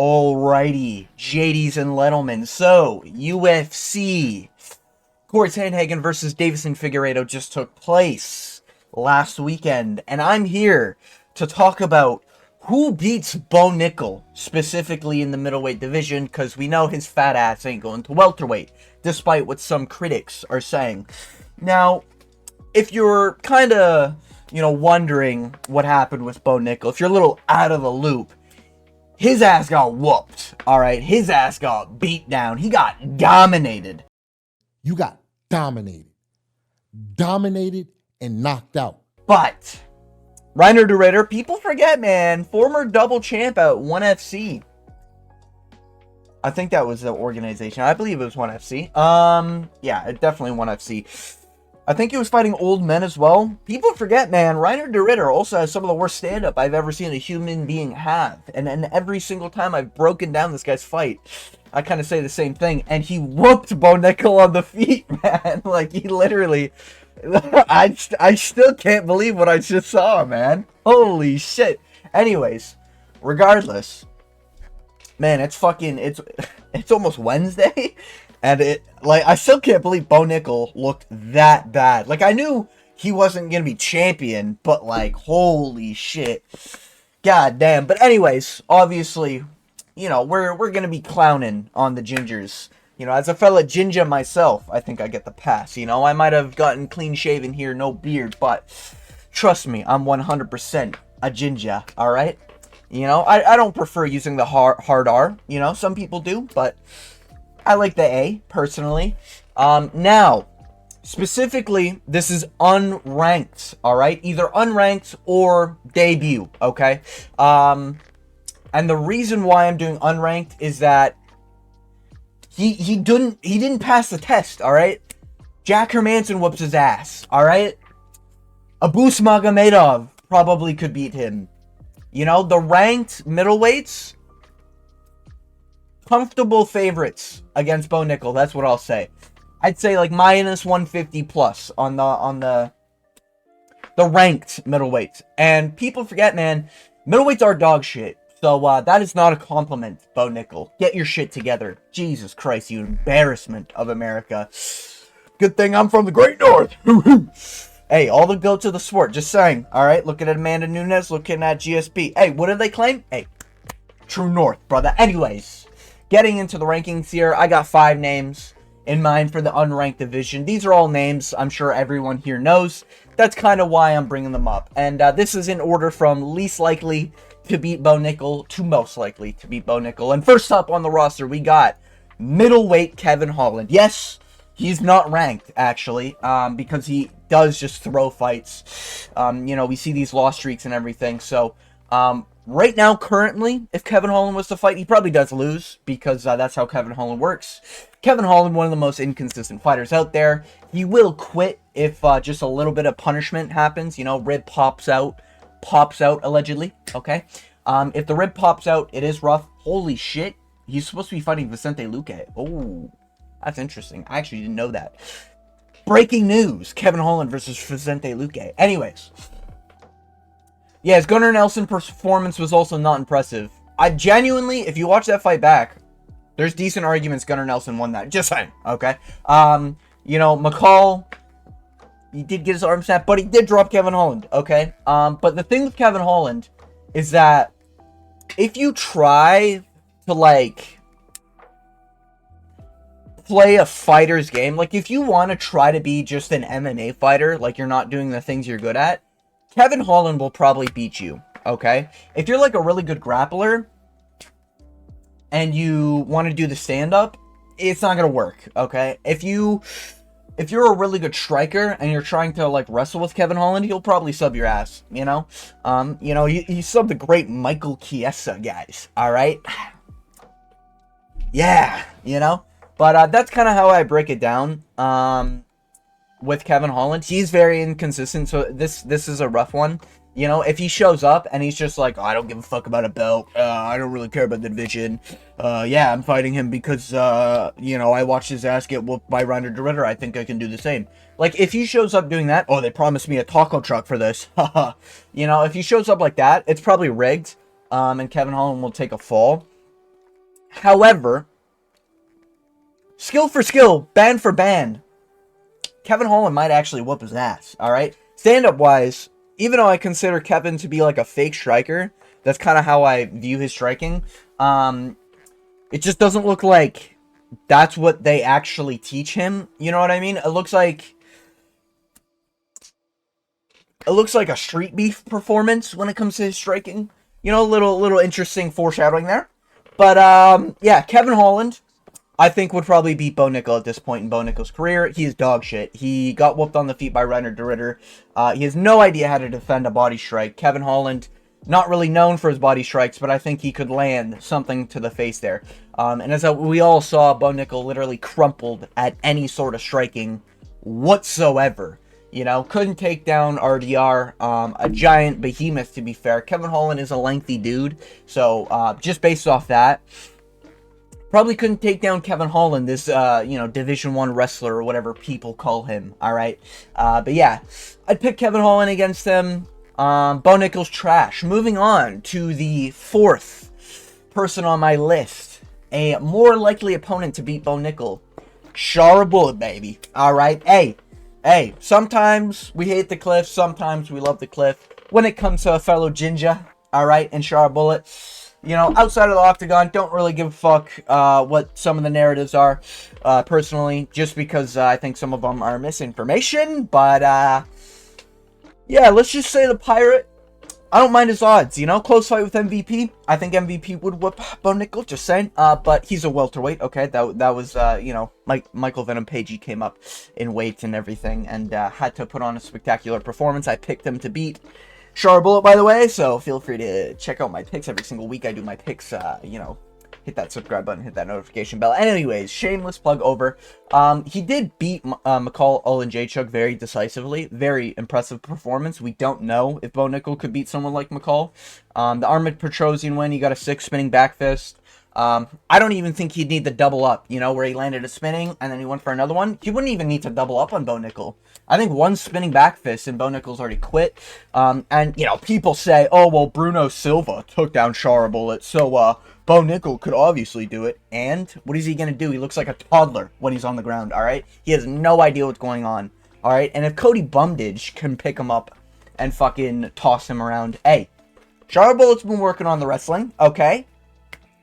Alrighty, JD's and Lettleman. So, UFC. Corey Sandhagen versus Davison Figueiredo just took place last weekend. And I'm here to talk about who beats Bo Nickle, specifically in the middleweight division, because we know his fat ass ain't going to welterweight, despite what some critics are saying. Now, if you're kind of, wondering what happened with Bo Nickle, if you're a little out of the loop, his ass got whooped, alright? His ass got beat down. He got dominated. You got dominated. Dominated and knocked out. But Reiner de Ridder, people forget, man, former double champ at 1FC. I think that was the organization. I believe it was 1FC. Yeah, it definitely 1FC. I think he was fighting old men as well. People forget, man, Reiner de Ridder also has some of the worst stand-up I've ever seen a human being have. And every single time I've broken down this guy's fight, I kind of say the same thing. And he whooped Bo Nickle on the feet, man. Like, he literally... I still can't believe what I just saw, man. Holy shit. Anyways, regardless, man, it's almost Wednesday. And I still can't believe Bo Nickle looked that bad. Like, I knew he wasn't going to be champion, but, like, holy shit. God damn. But anyways, obviously, we're going to be clowning on the gingers. As a fella ginger myself, I think I get the pass. I might have gotten clean shaven here, no beard, but trust me, I'm 100% a ginger, alright? I don't prefer using the hard R, some people do, but I like the A, personally. Now, specifically, this is unranked, alright? Either unranked or debut, okay? And the reason why I'm doing unranked is that he didn't pass the test, alright? Jack Hermanson whoops his ass, alright? Abus Magomedov probably could beat him. The ranked middleweights, comfortable favorites against Bo Nickle, that's what I'll say. I'd say like minus 150 plus on the ranked middleweights. And people forget, man, middleweights are dog shit. So, that is not a compliment, Bo Nickle. Get your shit together. Jesus Christ, you embarrassment of America. Good thing I'm from the Great North. Hey, all the goats of the sport, just saying. Alright, looking at Amanda Nunes, looking at GSP. Hey, what did they claim? Hey, True North, brother. Anyways, getting into the rankings here, I got 5 names in mind for the unranked division. These are all names I'm sure everyone here knows. That's kind of why I'm bringing them up. And this is in order from least likely to beat Bo Nickle to most likely to beat Bo Nickle. And first up on the roster, we got middleweight Kevin Holland. Yes, he's not ranked, actually, because he does just throw fights. We see these loss streaks and everything. So, right now, currently, if Kevin Holland was to fight, he probably does lose, because that's how Kevin Holland works. Kevin Holland, one of the most inconsistent fighters out there. He will quit if just a little bit of punishment happens. Rib pops out, allegedly, okay? If the rib pops out, it is rough. Holy shit, he's supposed to be fighting Vicente Luque. Oh, that's interesting. I actually didn't know that. Breaking news, Kevin Holland versus Vicente Luque. Anyways, yes, Gunnar Nelson performance was also not impressive. I genuinely, if you watch that fight back, there's decent arguments Gunnar Nelson won that. Just saying, okay? McCall, he did get his arm snapped, but he did drop Kevin Holland, okay? But the thing with Kevin Holland is that if you try to, like, play a fighter's game, like, if you want to try to be just an MMA fighter, like you're not doing the things you're good at, Kevin Holland will probably beat you, okay? If you're, like, a really good grappler and you want to do the stand-up, it's not going to work, okay? If you're a really good striker and you're trying to, like, wrestle with Kevin Holland, he'll probably sub your ass, He subbed the great Michael Chiesa, guys, alright? Yeah, But that's kind of how I break it down with Kevin Holland. He's very inconsistent, so this is a rough one. If he shows up and he's just like, oh, I don't give a fuck about a belt, I don't really care about the division, yeah, I'm fighting him because, I watched his ass get whooped by Reiner de Ridder, I think I can do the same. Like, if he shows up doing that, oh, they promised me a taco truck for this, if he shows up like that, it's probably rigged, and Kevin Holland will take a fall. However, skill for skill, band for band, Kevin Holland might actually whoop his ass, alright? Stand-up wise, even though I consider Kevin to be like a fake striker, that's kind of how I view his striking, it just doesn't look like that's what they actually teach him, you know what I mean? It looks like a street beef performance when it comes to his striking. You know, a little interesting foreshadowing there. But, yeah, Kevin Holland, I think, would probably beat Bo Nickle at this point in Bo Nickle's career. He is dog shit. He got whooped on the feet by Reiner de Ritter. He has no idea how to defend a body strike. Kevin Holland, not really known for his body strikes, but I think he could land something to the face there. And as we all saw, Bo Nickle literally crumpled at any sort of striking whatsoever. You know, couldn't take down RDR, a giant behemoth, to be fair. Kevin Holland is a lengthy dude, so just based off that, probably couldn't take down Kevin Holland, this, you know, Division 1 wrestler or whatever people call him, alright? But yeah, I'd pick Kevin Holland against him. Bo Nickle's trash. Moving on to the fourth person on my list. A more likely opponent to beat Bo Nickle. Shara Bullet, baby. Alright, Hey, sometimes we hate the Cliff, sometimes we love the Cliff. When it comes to a fellow Jinja, alright, and Shara Bullet, you know, outside of the octagon, don't really give a fuck what some of the narratives are, personally, just because I think some of them are misinformation, but, yeah, let's just say the Pirate, I don't mind his odds, you know, close fight with MVP. I think MVP would whip Bo Nickle, just saying. But he's a welterweight, okay? That was, you know, Michael Venom Pagey came up in weight and everything and had to put on a spectacular performance. I picked him to beat Shara Bullet, by the way, so feel free to check out my picks every single week. I do my picks, you know, hit that subscribe button, hit that notification bell. Anyways, shameless plug over. He did beat McCall Olenjachuk very decisively. Very impressive performance. We don't know if Bo Nickle could beat someone like McCall. The Armored Petrosian win, he got a 6 spinning back fist. I don't even think he'd need the double up, you know, where he landed a spinning and then he went for another one. He wouldn't even need to double up on Bo Nickle. I think one spinning back fist and Bo Nickle's already quit. And, you know, people say, oh, well, Bruno Silva took down Shara Bullet, so, Bo Nickle could obviously do it, and what is he going to do? He looks like a toddler when he's on the ground, alright? He has no idea what's going on, alright? And if Cody Bumdidge can pick him up and fucking toss him around, hey, Shara Bullet's been working on the wrestling, okay?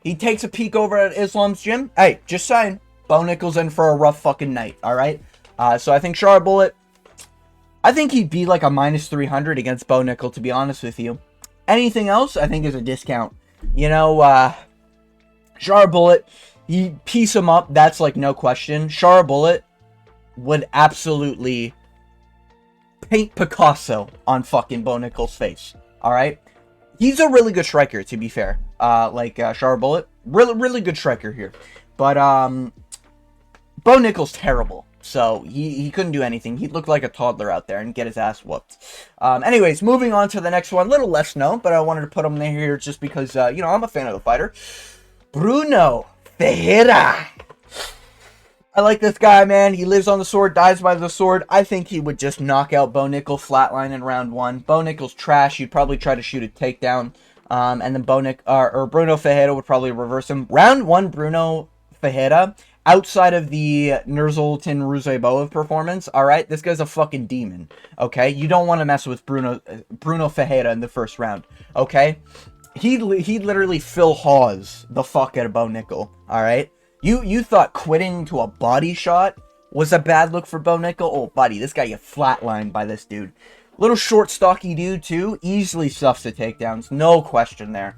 He takes a peek over at Islam's gym, hey, just saying, Bo Nickle's in for a rough fucking night, alright? So I think Shara Bullet, I think he'd be like a minus 300 against Bo Nickle, to be honest with you. Anything else, I think, is a discount. You know, Shara Bullet, you piece him up, that's like no question. Shara Bullet would absolutely paint Picasso on fucking Bo Nickle's face, alright? He's a really good striker, to be fair. Shara Bullet, really good striker here. But, Bo Nickle's terrible. So, he couldn't do anything. He looked like a toddler out there and get his ass whooped. Anyways, moving on to the next one. A little less known, but I wanted to put him in here just because, you know, I'm a fan of the fighter. Bruno Fera. I like this guy, man. He lives on the sword, dies by the sword. I think he would just knock out Bo Nickle flatline in round 1. Bo Nickle's trash. You'd probably try to shoot a takedown. And then Bruno Fera would probably reverse him. Round 1, Bruno Fera, outside of the Nursultan Ruzaiboev performance, alright, this guy's a fucking demon, okay? You don't want to mess with Bruno Fera in the first round, okay? He'd literally Phil Hawes the fuck out of Bo Nickle, alright? You thought quitting to a body shot was a bad look for Bo Nickle? Oh, buddy, this guy get flatlined by this dude. Little short, stocky dude, too. Easily stuffs the takedowns, no question there.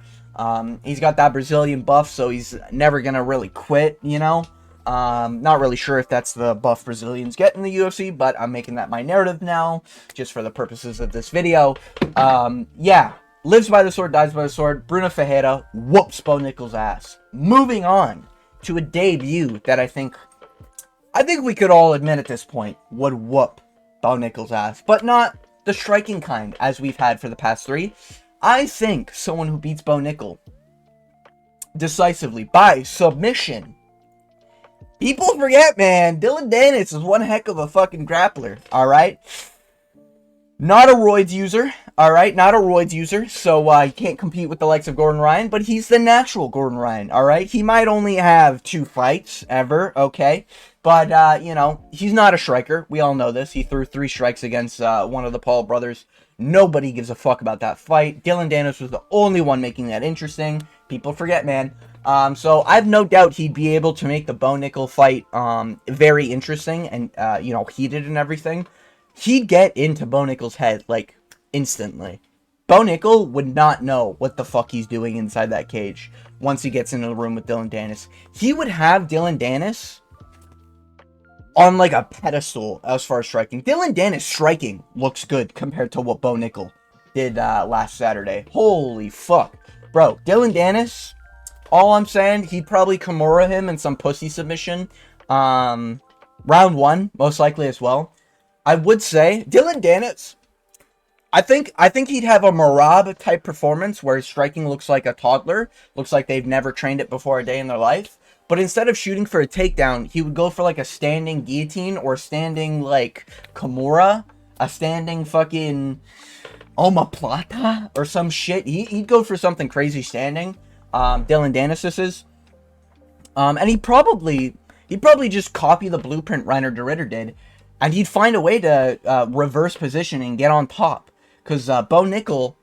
He's got that Brazilian buff, so he's never gonna really quit, you know? Not really sure if that's the buff Brazilians get in the UFC, but I'm making that my narrative now, just for the purposes of this video. Yeah. Lives by the sword, dies by the sword. Bruno Fera whoops Bo Nickle's ass. Moving on to a debut that I think we could all admit at this point would whoop Bo Nickle's ass, but not the striking kind as we've had for the past 3. I think someone who beats Bo Nickle decisively by submission. People forget, man, Dylan Danis is one heck of a fucking grappler, alright? Not a roids user, all right? Not a roids user, so he can't compete with the likes of Gordon Ryan, but he's the natural Gordon Ryan, all right? He might only have 2 fights ever, okay? But, you know, he's not a striker. We all know this. He threw 3 strikes against one of the Paul brothers. Nobody gives a fuck about that fight. Dillon Danis was the only one making that interesting. People forget, man. So I have no doubt he'd be able to make the Bo Nickle fight very interesting and, you know, heated and everything. He'd get into Bo Nickle's head, like, instantly. Bo Nickle would not know what the fuck he's doing inside that cage once he gets into the room with Dillon Danis. He would have Dillon Danis on, like, a pedestal as far as striking. Dillon Danis striking looks good compared to what Bo Nickle did last Saturday. Holy fuck. Bro, Dillon Danis, all I'm saying, he'd probably Kimura him in some pussy submission. Round 1, most likely as well. I would say Dillon Danis, I think he'd have a Marab type performance where his striking looks like a toddler, looks like they've never trained it before a day in their life. But instead of shooting for a takedown, he would go for like a standing guillotine or standing like Kimura, a standing fucking omoplata or some shit. He'd go for something crazy standing. Dillon Danis this is, and he'd probably just copy the blueprint Reiner de Ridder did. And he'd find a way to reverse position and get on top. Because Bo Nickle,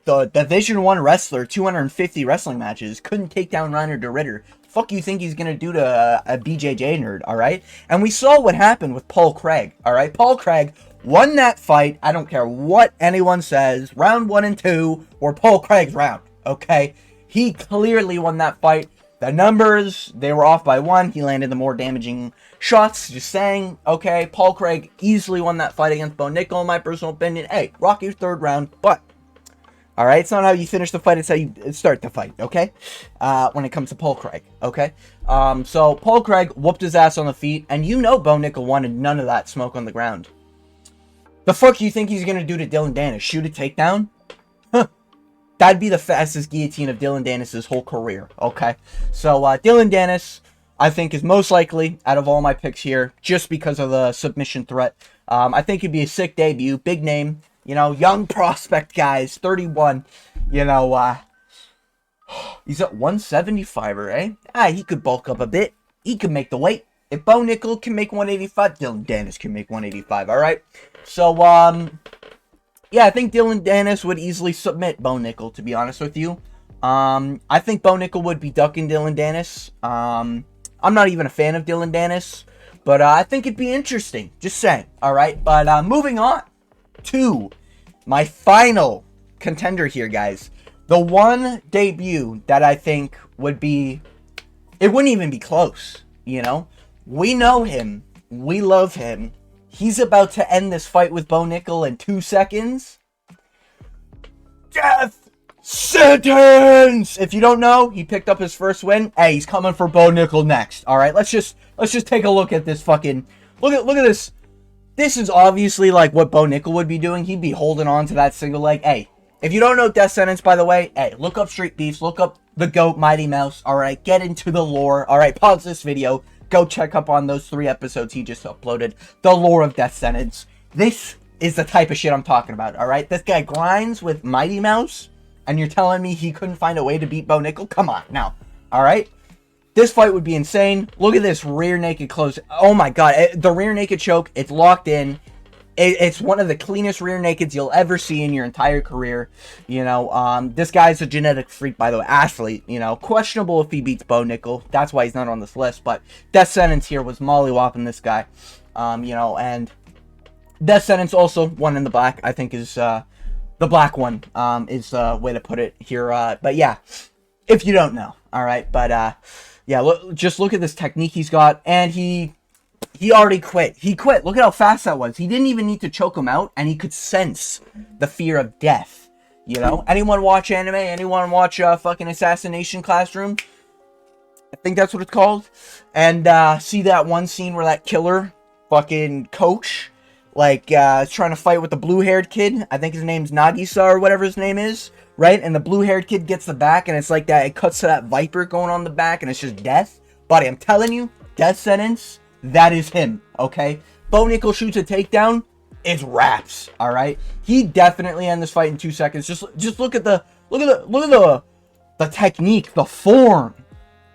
the Division 1 wrestler, 250 wrestling matches, couldn't take down Reiner de Ridder. Fuck you think he's going to do to a BJJ nerd, alright? And we saw what happened with Paul Craig, alright? Paul Craig won that fight. I don't care what anyone says. Round 1 and 2 were Paul Craig's round, okay? He clearly won that fight. The numbers, they were off by 1. He landed the more damaging shots. Just saying, okay, Paul Craig easily won that fight against Bo Nickle, in my personal opinion. Hey, rock your 3rd round, but, alright, it's not how you finish the fight, it's how you start the fight, okay? When it comes to Paul Craig, okay? So, Paul Craig whooped his ass on the feet, and you know Bo Nickle wanted none of that smoke on the ground. The fuck do you think he's gonna do to Dillon Danis? Shoot a takedown? Huh. That'd be the fastest guillotine of Dillon Danis' whole career, okay? So, Dillon Danis, I think, is most likely out of all my picks here, just because of the submission threat. I think it'd be a sick debut, big name, you know, young prospect, guys, 31, you know, he's at 175er, eh? He could bulk up a bit. He could make the weight. If Bo Nickle can make 185, Dillon Danis can make 185, alright? So, yeah, I think Dillon Danis would easily submit Bo Nickle, to be honest with you. I think Bo Nickle would be ducking Dillon Danis. I'm not even a fan of Dillon Danis, but I think it'd be interesting. Just saying, alright? But moving on to my final contender here, guys. The one debut that I think would be... It wouldn't even be close, you know? We know him. We love him. He's about to end this fight with Bo Nickle in 2 seconds. Death sentence! If you don't know, he picked up his first win. Hey, he's coming for Bo Nickle next. Alright, let's just take a look at this fucking... Look at this. This is obviously like what Bo Nickle would be doing. He'd be holding on to that single leg. Hey, if you don't know Death Sentence, by the way, hey, look up Street Beefs, look up the GOAT, Mighty Mouse, alright? Get into the lore, alright? Pause this video. Go check up on those 3 episodes he just uploaded. The lore of Death Sentence. This is the type of shit I'm talking about, alright? This guy grinds with Mighty Mouse, and you're telling me he couldn't find a way to beat Bo Nickle? Come on, now, alright? This fight would be insane. Look at this rear naked close. Oh my god, the rear naked choke, it's locked in. It's one of the cleanest rear nakeds you'll ever see in your entire career. You know, this guy's a genetic freak, by the way, athlete. You know, questionable if he beats Bo Nickle. That's why he's not on this list. But Death Sentence here was mollywhopping this guy. You know, and Death Sentence also one in the black, I think is the black one is the way to put it here. But yeah, if you don't know, all right. But yeah, just look at this technique he's got, and he already quit. He quit. Look at how fast that was. He didn't even need to choke him out, and he could sense the fear of death. You know? Anyone watch anime? Anyone watch fucking Assassination Classroom? I think that's what it's called. And see that one scene where that killer fucking coach, like, is trying to fight with the blue-haired kid. I think his name's Nagisa or whatever his name is. Right? And the blue-haired kid gets the back, and it's like that. It cuts to that viper going on the back, and it's just death. Buddy, I'm telling you, Death Sentence... That is him, okay? Bo Nickle shoots a takedown. it's wraps. All right, he definitely ended this fight in 2 seconds. Just look at the technique, the form.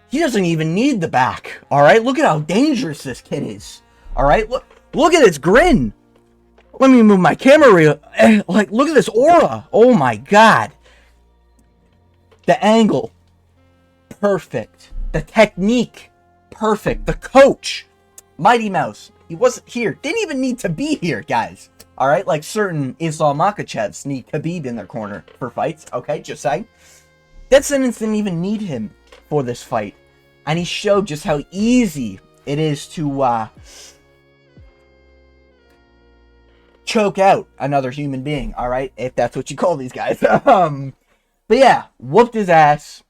He doesn't even need the back. All right, look at how dangerous this kid is. All right, look at his grin. Let me move my camera. Like, look at this aura. Oh my god. The angle, perfect. The technique, perfect. The coach, Mighty Mouse. He wasn't here. Didn't even need to be here, guys. All right, like certain Islam Makhachevs need Khabib in their corner for fights. Okay, just saying. Death Sentence didn't even need him for this fight, and he showed just how easy it is to choke out another human being. All right, if that's what you call these guys. But yeah, whooped his ass.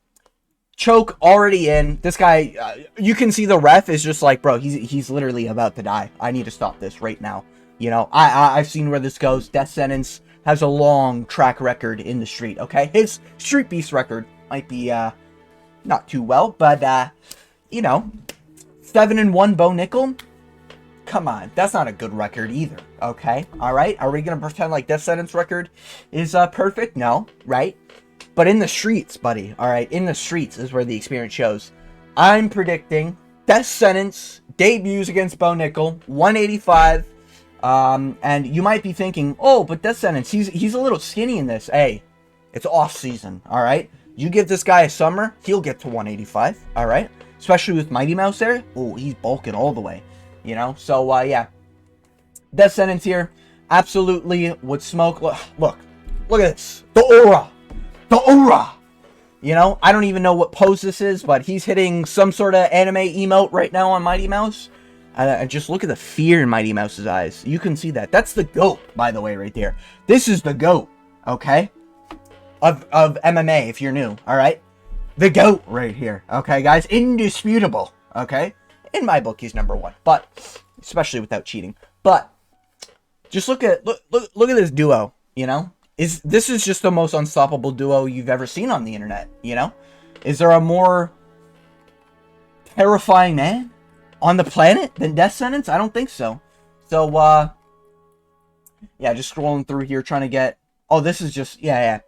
Choke already in. This guy, you can see the ref is just like, bro, he's literally about to die. I need to stop this right now. You know, I've seen where this goes. Death Sentence has a long track record in the street, okay? His Street Beast record might be, not too well, but, you know, 7-1 Bo Nickle. Come on, that's not a good record either, okay? All right, are we going to pretend like Death Sentence record is, perfect? No, right? But in the streets, buddy, all right, in the streets is where the experience shows. I'm predicting Death Sentence debuts against Bo Nickle, 185. And you might be thinking, oh, but Death Sentence, he's a little skinny in this. Hey, it's off season, all right? You give this guy a summer, he'll get to 185, all right? Especially with Mighty Mouse there. Oh, he's bulking all the way, you know? So, yeah. Death Sentence here absolutely would smoke. Look at this. The aura. The aura! You know, I don't even know what pose this is, but he's hitting some sort of anime emote right now on Mighty Mouse. And just look at the fear in Mighty Mouse's eyes. You can see that. That's the GOAT, by the way, right there. This is the GOAT, okay? Of MMA, if you're new, alright? The GOAT right here, okay, guys? Indisputable, okay? In my book, he's #1, but, especially without cheating. But, just look at this duo, you know? This is just the most unstoppable duo you've ever seen on the internet, you know? Is there a more terrifying man on the planet than Death Sentence? I don't think so. So, yeah, just scrolling through here, trying to get... Oh, this is just... Yeah.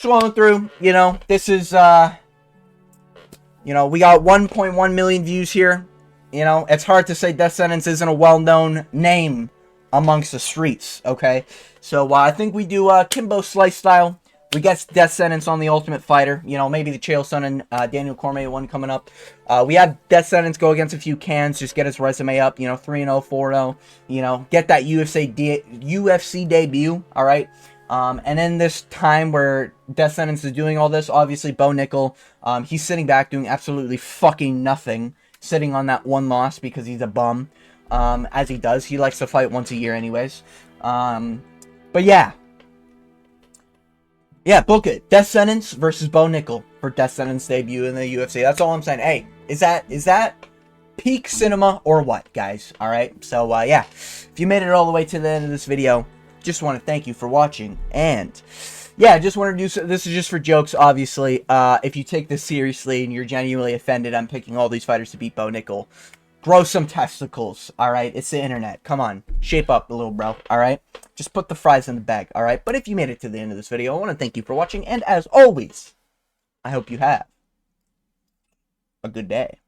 Scrolling through, you know, this is, you know, we got 1.1 million views here. You know, it's hard to say Death Sentence isn't a well-known name amongst the streets, okay? So, I think we do, Kimbo Slice style. We get Death Sentence on the Ultimate Fighter. You know, maybe the Chael Son and Daniel Cormier one coming up. We have Death Sentence go against a few cans. Just get his resume up. You know, 3-0, 4-0. You know, get that UFC debut, all right? And in this time where Death Sentence is doing all this, obviously, Bo Nickle, he's sitting back doing absolutely fucking nothing. Sitting on that one loss because he's a bum. As he does. He likes to fight once a year anyways. But yeah. Yeah, book it. Death Sentence versus Bo Nickle for Death Sentence debut in the UFC. That's all I'm saying. Hey, is that peak cinema or what, guys? Alright, so yeah. If you made it all the way to the end of this video, just want to thank you for watching. And yeah, just want to do so. This is just for jokes, obviously. If you take this seriously and you're genuinely offended I'm picking all these fighters to beat Bo Nickle, grow some testicles, alright? It's the internet. Come on. Shape up a little, bro, alright? Just put the fries in the bag, alright? But if you made it to the end of this video, I want to thank you for watching. And as always, I hope you have a good day.